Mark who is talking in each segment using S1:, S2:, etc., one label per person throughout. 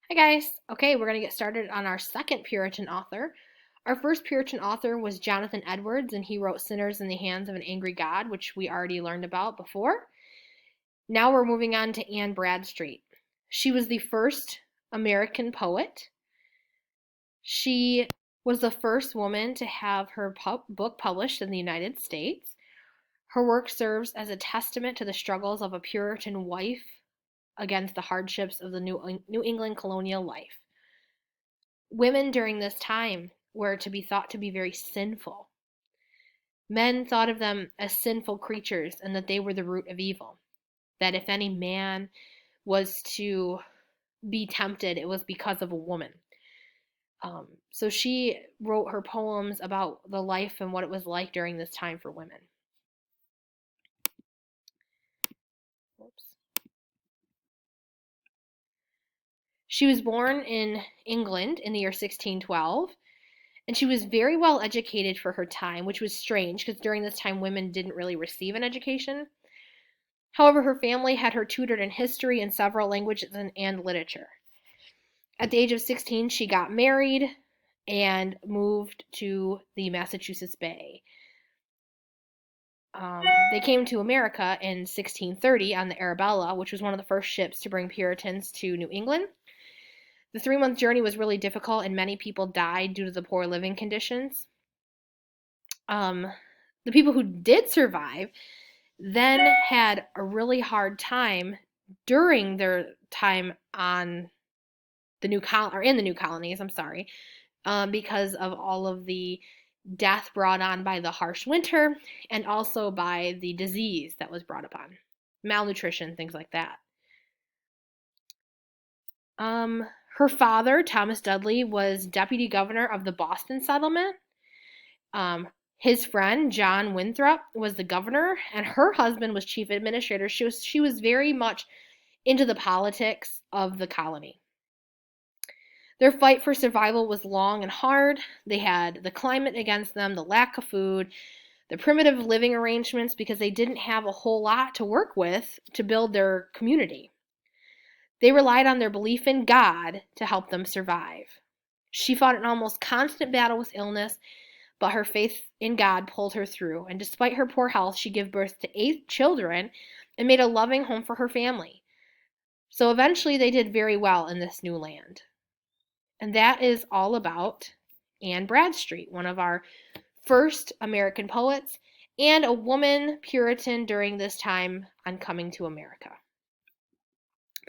S1: Hi guys. Okay, we're going to get started on our second Puritan author. Our first Puritan author was Jonathan Edwards, and he wrote Sinners in the Hands of an Angry God, which we already learned about before. Now we're moving on to Anne Bradstreet. She was the first American poet. She was the first woman to have her book published in the United States. Her work serves as a testament to the struggles of a Puritan wife against the hardships of the New England colonial life. Women during this time were to be thought to be very sinful. Men thought of them as sinful creatures and that they were the root of evil. That if any man was to be tempted, it was because of a woman. So she wrote her poems about the life and what it was like during this time for women. Oops. She was born in England in the year 1612. And she was very well educated for her time, which was strange because during this time women didn't really receive an education. However, her family had her tutored in history and several languages and literature. At the age of 16, she got married and moved to the Massachusetts Bay. They came to America in 1630 on the Arabella, which was one of the first ships to bring Puritans to New England. The 3-month journey was really difficult, and many people died due to the poor living conditions. The people who did survive then had a really hard time during their time on the in the new colonies. I'm sorry, because of all of the death brought on by the harsh winter and also by the disease that was brought upon, malnutrition, things like that. Her father, Thomas Dudley, was deputy governor of the Boston settlement. His friend, John Winthrop, was the governor, and her husband was chief administrator. She was very much into the politics of the colony. Their fight for survival was long and hard. They had the climate against them, the lack of food, the primitive living arrangements because they didn't have a whole lot to work with to build their community. They relied on their belief in God to help them survive. She fought an almost constant battle with illness, but her faith in God pulled her through, and despite her poor health, she gave birth to 8 children and made a loving home for her family. So eventually they did very well in this new land. And that is all about Anne Bradstreet, one of our first American poets and a woman Puritan during this time on coming to America.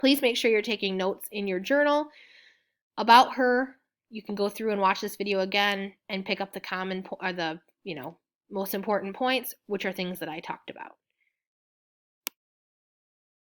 S1: Please make sure you're taking notes in your journal about her. You can go through and watch this video again and pick up the most important points, which are things that I talked about.